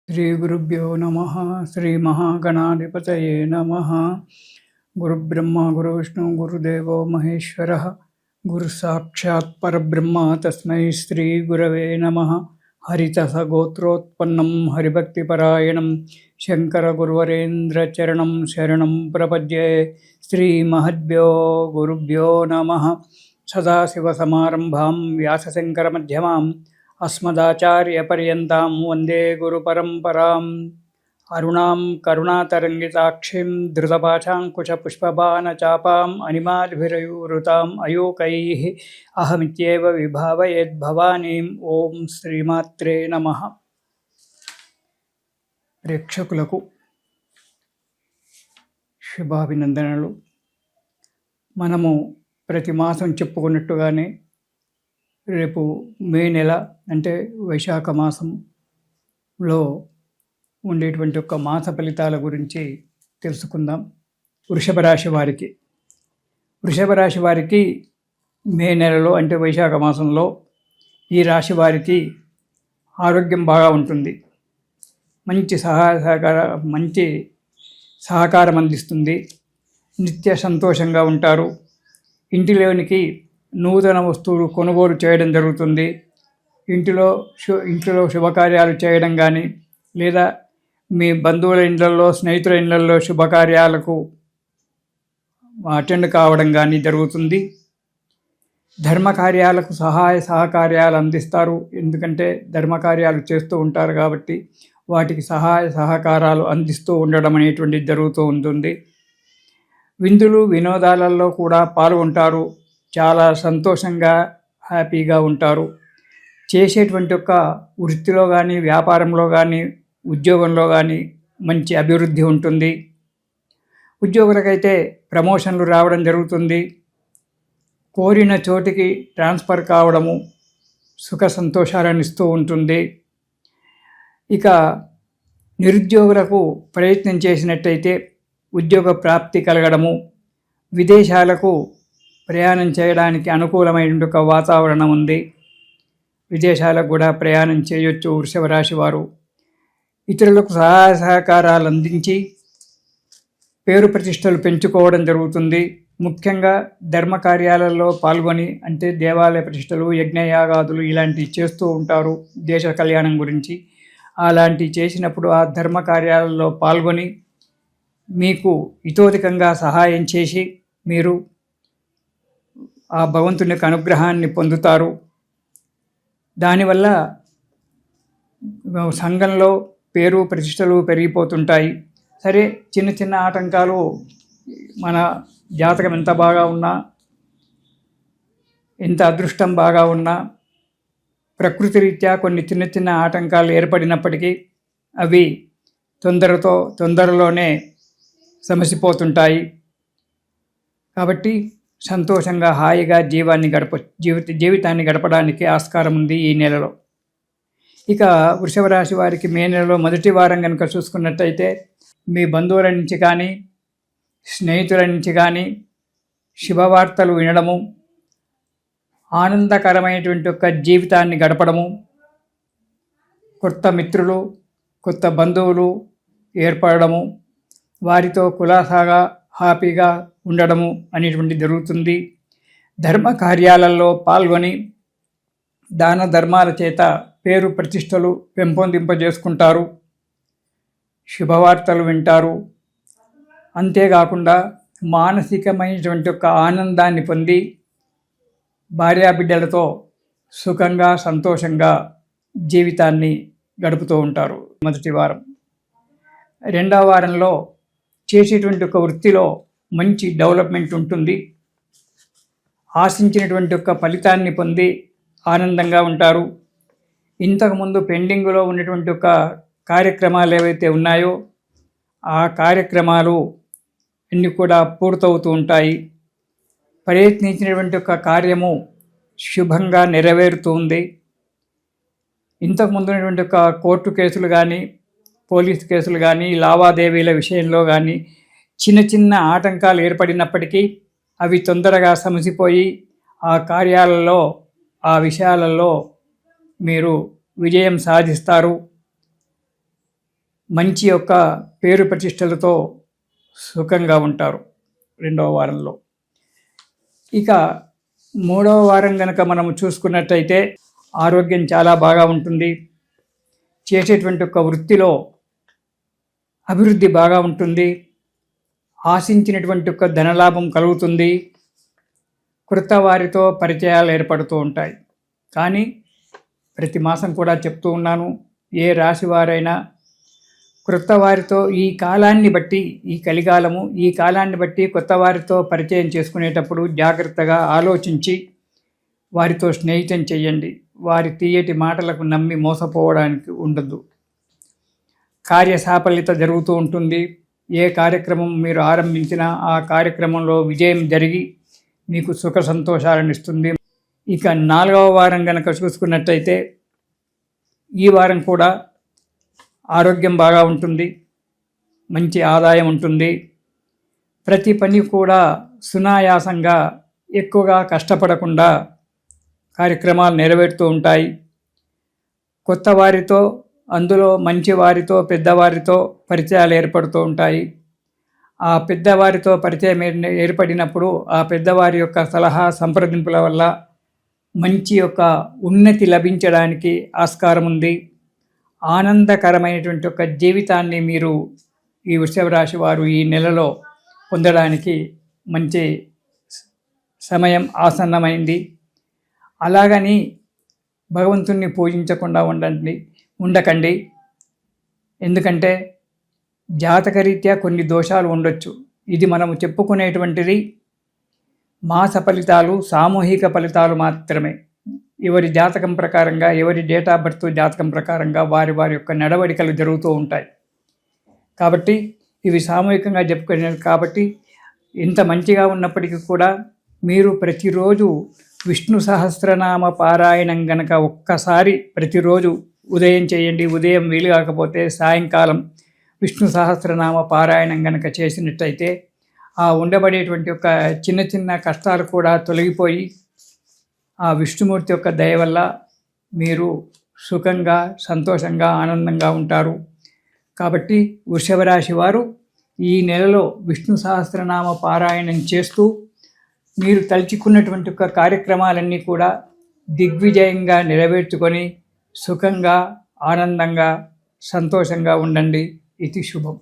श्रीगुरुभ्यो नमः। श्रीमहागणाधिपतये नमः। गुरुब्रह्मा गुरुविष्णु गुरुदेवो महेश्वरः। गुरुसाक्षात् परब्रह्म तस्मै श्रीगुरवे नमः। हरितसगोत्रोत्पन्नं हरिभक्तिपरायणं शङ्करगुरुवरेन्द्रचरणं शरणं प्रपद्ये। श्रीमहद्भ्यो गुरुभ्यो नमः। सदाशिवसमारम्भां व्यासशङ्करमध्यमाम् अस्मदाचार्यपर्यन्तां वन्दे गुरुपरम्पराम्। अरुणां करुणातरङ्गिताक्षीं धृतपाशाङ्कुशपुष्पबाणचापाम् अनिमादिभिरयुवृताम् अयोकैः अहमित्येव विभावयेद्भवानीम्। ఓం శ్రీమాత్రే నమః. ప్రేక్షకులకు శుభాభినందనలు. మనము ప్రతి మాసం చెప్పుకున్నట్టుగానే రేపు మే నెల అంటే వైశాఖ మాసంలో ఉండేటువంటి ఒక మాస ఫలితాల గురించి తెలుసుకుందాం. వృషభ రాశి వారికి మే నెలలో అంటే వైశాఖ మాసంలో ఈ రాశి వారికి ఆరోగ్యం బాగా ఉంటుంది. మంచి సహకారం అందిస్తుంది. నిత్య సంతోషంగా ఉంటారు. ఇంటిలోనికి నూతన వస్తువులు కొనుగోలు చేయడం జరుగుతుంది. ఇంట్లో శుభకార్యాలు చేయడం కానీ లేదా మీ బంధువుల ఇళ్లలో స్నేహితుల ఇళ్లలో శుభకార్యాలకు అటెండ్ కావడం కానీ జరుగుతుంది. ధర్మకార్యాలకు సహకార్యాలు అందిస్తారు. ఎందుకంటే ధర్మకార్యాలు చేస్తూ ఉంటారు కాబట్టి వాటికి సహకారాలు అందిస్తూ ఉండడం అనేటువంటిది జరుగుతూ ఉంటుంది. విందులు వినోదాలలో కూడా పాల్గొంటారు. చాలా సంతోషంగా హ్యాపీగా ఉంటారు. చేసేటువంటి ఒక వృత్తిలో కానీ వ్యాపారంలో కానీ ఉద్యోగంలో కానీ మంచి అభివృద్ధి ఉంటుంది. ఉద్యోగులకైతే ప్రమోషన్లు రావడం జరుగుతుంది. కోరిన చోటికి ట్రాన్స్ఫర్ కావడము సుఖ సంతోషాలను ఇస్తూ ఉంటుంది. ఇక నిరుద్యోగులకు ప్రయత్నం చేసినట్టయితే ఉద్యోగ ప్రాప్తి కలగడము, విదేశాలకు ప్రయాణం చేయడానికి అనుకూలమైన ఒక వాతావరణం ఉంది. విదేశాలకు కూడా ప్రయాణం చేయొచ్చు వృషభ రాశి వారు. ఇతరులకు సహకారాలు అందించి పేరు ప్రతిష్టలు పెంచుకోవడం జరుగుతుంది. ముఖ్యంగా ధర్మకార్యాలలో పాల్గొని అంటే దేవాలయ ప్రతిష్టలు యజ్ఞయాగాదులు ఇలాంటివి చేస్తూ ఉంటారు దేశ కళ్యాణం గురించి. అలాంటివి చేసినప్పుడు ఆ ధర్మకార్యాలలో పాల్గొని మీకు ఇతోధికంగా సహాయం చేసి మీరు ఆ భగవంతుని యొక్క అనుగ్రహాన్ని పొందుతారు. దానివల్ల సంఘంలో పేరు ప్రతిష్టలు పెరిగిపోతుంటాయి. సరే, చిన్న చిన్న ఆటంకాలు మన జాతకం ఎంత బాగా ఉన్నా, ఎంత అదృష్టం బాగా ఉన్నా, ప్రకృతి రీత్యా కొన్ని చిన్న చిన్న ఆటంకాలు ఏర్పడినప్పటికీ అవి తొందరలోనే సమసిపోతుంటాయి. కాబట్టి సంతోషంగా హాయిగా జీవితాన్ని గడపడానికి ఆస్కారం ఉంది ఈ నెలలో. ఇక వృషభ రాశి వారికి మే నెలలో మొదటి వారం కనుక చూసుకున్నట్టయితే మీ బంధువుల నుంచి కానీ స్నేహితుల నుంచి కానీ శుభవార్తలు వినడము, ఆనందకరమైనటువంటి ఒక జీవితాన్ని గడపడము, కొత్త మిత్రులు కొత్త బంధువులు ఏర్పడము, వారితో కులాసాగా హ్యాపీగా ఉండడము అనేటువంటి జరుగుతుంది. ధర్మ కార్యాలలో పాల్గొని దాన ధర్మాల చేత పేరు ప్రతిష్టలు పెంపొందింపజేసుకుంటారు. శుభవార్తలు వింటారు. అంతేకాకుండా మానసికమైనటువంటి ఒక ఆనందాన్ని పొంది భార్యాబిడ్డలతో సుఖంగా సంతోషంగా జీవితాన్ని గడుపుతూ ఉంటారు మొదటి వారం. రెండవ వారంలో చేసేటువంటి ఒక వృత్తిలో మంచి డెవలప్మెంట్ ఉంటుంది. ఆశించినటువంటి ఒక ఫలితాన్ని పొంది ఆనందంగా ఉంటారు. ఇంతకుముందు పెండింగ్లో ఉన్నటువంటి ఒక కార్యక్రమాలు ఏవైతే ఉన్నాయో ఆ కార్యక్రమాలు అన్నీ కూడా పూర్తవుతూ ఉంటాయి. ప్రయత్నించినటువంటి ఒక కార్యము శుభంగా నెరవేరుతుంది. ఇంతకుముందు ఉన్నటువంటి ఒక కోర్టు కేసులు కానీ పోలీసు కేసులు కానీ లావాదేవీల విషయంలో కానీ చిన్న చిన్న ఆటంకాలు ఏర్పడినప్పటికీ అవి తొందరగా సమసిపోయి ఆ కార్యాలలో ఆ విషయాలలో మీరు విజయం సాధిస్తారు. మంచి యొక్క పేరు ప్రతిష్టలతో సుఖంగా ఉంటారు 2వ వారంలో. ఇక 3వ వారం కనుక మనము చూసుకున్నట్టయితే ఆరోగ్యం చాలా బాగా ఉంటుంది. చేసేటువంటి ఒక వృత్తిలో అభివృద్ధి బాగా ఉంటుంది. ఆశించినటువంటి ఒక ధనలాభం కలుగుతుంది. కృత వారితో పరిచయాలు ఏర్పడుతూ ఉంటాయి. కానీ ప్రతి మాసం కూడా చెప్తూ ఉన్నాను, ఏ రాశి వారైనా క్రొత్త వారితో ఈ కాలాన్ని బట్టి, ఈ కలికాలము ఈ కాలాన్ని బట్టి కొత్త వారితో పరిచయం చేసుకునేటప్పుడు జాగ్రత్తగా ఆలోచించి వారితో స్నేహితం చేయండి. వారి తీయటి మాటలకు నమ్మి మోసపోవడానికి ఉండదు. కార్యసాఫల్యత జరుగుతూ ఉంటుంది. ఏ కార్యక్రమం మీరు ఆరంభించినా ఆ కార్యక్రమంలో విజయం జరిగి మీకు సుఖ సంతోషాలను ఇస్తుంది. ఇక 4వ వారం కనుక చూసుకున్నట్టయితే ఈ వారం కూడా ఆరోగ్యం బాగా ఉంటుంది. మంచి ఆదాయం ఉంటుంది. ప్రతి పని కూడా సునాయాసంగా, ఎక్కువగా కష్టపడకుండా కార్యక్రమాలు నెరవేరుతూ ఉంటాయి. కొత్త వారితో, అందులో మంచి వారితో, పెద్దవారితో పరిచయాలు ఏర్పడుతూ ఉంటాయి. ఆ పెద్దవారితో పరిచయం ఏర్పడినప్పుడు ఆ పెద్దవారి యొక్క సలహా సంప్రదింపుల వల్ల మంచి యొక్క ఉన్నతి లభించడానికి ఆస్కారం ఉంది. ఆనందకరమైనటువంటి ఒక జీవితాన్ని మీరు ఈ వృషభ రాశి వారు ఈ నెలలో పొందడానికి మంచి సమయం ఆసన్నమైంది. అలాగని భగవంతుణ్ణి పూజించకుండా ఉండకండి. ఎందుకంటే జాతకరీత్యా కొన్ని దోషాలు ఉండొచ్చు. ఇది మనము చెప్పుకునేటువంటిది మాస ఫలితాలు, సామూహిక ఫలితాలు మాత్రమే. ఎవరి జాతకం ప్రకారంగా, ఎవరి డేట్ ఆఫ్ బర్త్ జాతకం ప్రకారంగా వారి యొక్క నడవడికలు జరుగుతూ ఉంటాయి. కాబట్టి ఇవి సామూహికంగా చెప్పుకునేది. కాబట్టి ఇంత మంచిగా ఉన్నప్పటికీ కూడా మీరు ప్రతిరోజు విష్ణు సహస్రనామ పారాయణం గనక ఒక్కసారి ప్రతిరోజు ఉదయం చేయండి. ఉదయం వీలు కాకపోతే సాయంకాలం విష్ణు సహస్రనామ పారాయణం గనక చేసినట్టయితే ఆ ఉండబడేటువంటి ఒక చిన్న చిన్న కష్టాలు కూడా తొలగిపోయి ఆ విష్ణుమూర్తి యొక్క దయ వల్ల మీరు సుఖంగా, సంతోషంగా, ఆనందంగా ఉంటారు. కాబట్టి వృషభ రాశి వారు ఈ నెలలో విష్ణు సహస్రనామ పారాయణం చేస్తూ మీరు తలుచుకున్నటువంటి ఒక కార్యక్రమాలన్నీ కూడా దిగ్విజయంగా నెరవేర్చుకొని సుఖంగా, ఆనందంగా, సంతోషంగా ఉండండి. ఇది శుభం.